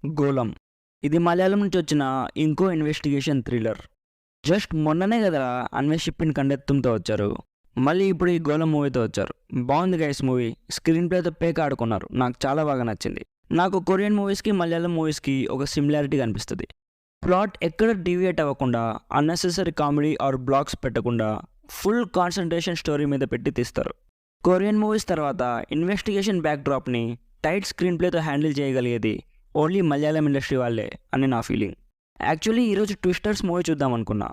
Golem. ఇది మలయాళం నుంచి వచ్చిన ఇంకో ఇన్వెస్టిగేషన్ థ్రిల్లర్. జస్ట్ మొన్ననే కదా అన్వేష్ షిప్పిన్ కండెత్తంతో వచ్చారు. మళ్ళీ ఇప్పుడు ఈ గోలం మూవీతో వచ్చారు. బాగుంది గైస్ మూవీ. స్క్రీన్ ప్లేతో పేక ఆడుకున్నారు. నాకు చాలా బాగా నచ్చింది. నాకు కొరియన్ మూవీస్కి మలయాళం మూవీస్కి ఒక సిమిలారిటీ కనిపిస్తుంది. ప్లాట్ ఎక్కడ డీవియేట్ అవ్వకుండా, అన్నెసెసరీ కామెడీ ఆర్ బ్లాక్స్ పెట్టకుండా ఫుల్ కాన్సన్ట్రేషన్ స్టోరీ మీద పెట్టి తీస్తారు. కొరియన్ మూవీస్ తర్వాత ఇన్వెస్టిగేషన్ బ్యాక్డ్రాప్ని టైట్ స్క్రీన్ ప్లేతో హ్యాండిల్ చేయగలిగేది ఓన్లీ మలయాళం ఇండస్ట్రీ వాళ్ళే అని నా ఫీలింగ్. యాక్చువల్లీ ఈరోజు ట్విస్టర్స్ మూవీ చూద్దాం అనుకున్నా.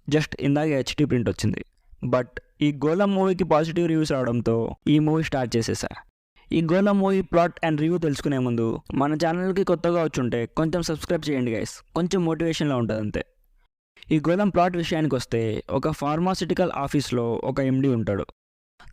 జస్ట్ ఇందాకే హెచ్డి ప్రింట్ వచ్చింది. బట్ ఈ గోలం మూవీకి పాజిటివ్ రివ్యూస్ రావడంతో ఈ మూవీ స్టార్ట్ చేసేసా. ఈ golem movie plot and review తెలుసుకునే ముందు మన ఛానల్కి కొత్తగా వచ్చుంటే కొంచెం సబ్స్క్రైబ్ చేయండి గైస్. కొంచెం మోటివేషన్లో ఉంటుంది అంతే. ఈ గోలం ప్లాట్ విషయానికి వస్తే, ఒక ఫార్మాసిటికల్ ఆఫీస్లో ఒక ఎండి ఉంటాడు.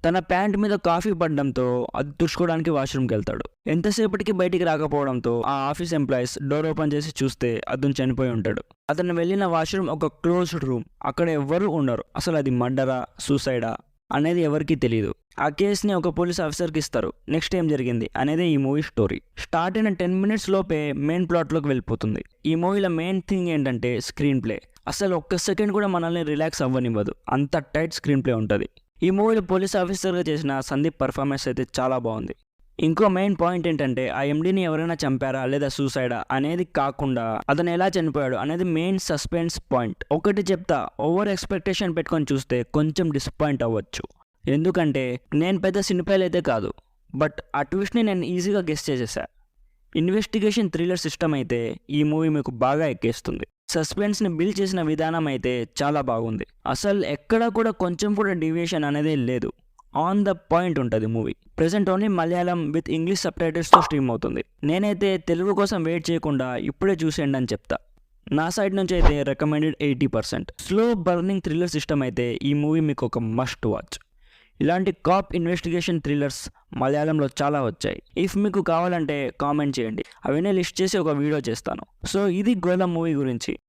తన ప్యాంట్ మీద కాఫీ పడడంతో అది తుడుచుకోవడానికి వాష్రూమ్కి వెళ్తాడు. ఎంతసేపటికి బయటికి రాకపోవడంతో ఆ ఆఫీస్ ఎంప్లాయీస్ డోర్ ఓపెన్ చేసి చూస్తే అతను చనిపోయి ఉంటాడు. అతను వెళ్ళిన వాష్రూమ్ ఒక క్లోజ్డ్ రూమ్. అక్కడ ఎవ్వరూ ఉండరు. అసలు అది మర్డరా, సూసైడా అనేది ఎవరికీ తెలియదు. ఆ కేసుని ఒక పోలీస్ ఆఫీసర్కి ఇస్తారు. నెక్స్ట్ ఏం జరిగింది అనేది ఈ మూవీ స్టోరీ. స్టార్ట్ అయిన 10 minutes లోపే మెయిన్ ప్లాట్లోకి వెళ్ళిపోతుంది. ఈ మూవీలో మెయిన్ థింగ్ ఏంటంటే స్క్రీన్ ప్లే. అసలు ఒక్క సెకండ్ కూడా మనల్ని రిలాక్స్ అవ్వనివ్వదు. అంత టైట్ స్క్రీన్ ప్లే ఉంటుంది. ఈ మూవీలో పోలీస్ ఆఫీసర్గా చేసిన సందీప్ పర్ఫార్మెన్స్ అయితే చాలా బాగుంది. ఇంకో మెయిన్ పాయింట్ ఏంటంటే, ఆ ఎండీని ఎవరైనా చంపారా లేదా సూసైడా అనేది కాకుండా అతను ఎలా చనిపోయాడు అనేది మెయిన్ సస్పెన్స్ పాయింట్. ఒకటి చెప్తా, ఓవర్ ఎక్స్పెక్టేషన్ పెట్టుకొని చూస్తే కొంచెం డిసప్పాయింట్ అవ్వచ్చు. ఎందుకంటే నేను పెద్ద సినిఫైల్ అయితే కాదు, బట్ ఆ ట్విస్ట్ని నేను ఈజీగా గెస్ చేసేసా. ఇన్వెస్టిగేషన్ థ్రిల్లర్ సిస్టమ్ అయితే ఈ మూవీ మీకు బాగా ఎక్కేస్తుంది. సస్పెన్స్ని బిల్డ్ చేసిన విధానం అయితే చాలా బాగుంది. అసలు ఎక్కడా కూడా కొంచెం కూడా డీవియేషన్ అనేది లేదు. ఆన్ ద పాయింట్ ఉంటుంది movie. Present only Malayalam with English సబ్‌టైటిల్స్తో స్ట్రీమ్ అవుతుంది. నేనైతే తెలుగు కోసం వెయిట్ చేయకుండా ఇప్పుడే చూసేయండి అని చెప్తా. నా సైడ్ నుంచి అయితే recommended 80%. Slow burning thriller system అయితే ఈ మూవీ మీకు ఒక మస్ట్ వాచ్. ఇలాంటి కాప్ ఇన్వెస్టిగేషన్ థ్రిల్లర్స్ మలయాళంలో చాలా వచ్చాయి. ఇఫ్ మీకు కావాలంటే కామెంట్ చేయండి, అవన్నీ లిస్ట్ చేసి ఒక వీడియో చేస్తాను. సో ఇది గోలం మూవీ గురించి.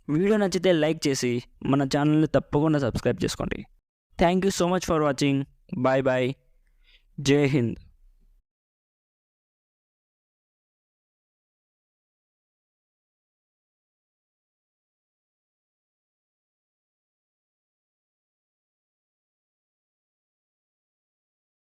వీడియో నచ్చితే లైక్ చేసి మన ఛానల్ని తప్పకుండా సబ్స్క్రైబ్ చేసుకోండి. Thank you so much for watching. Bye bye. జై హింద్.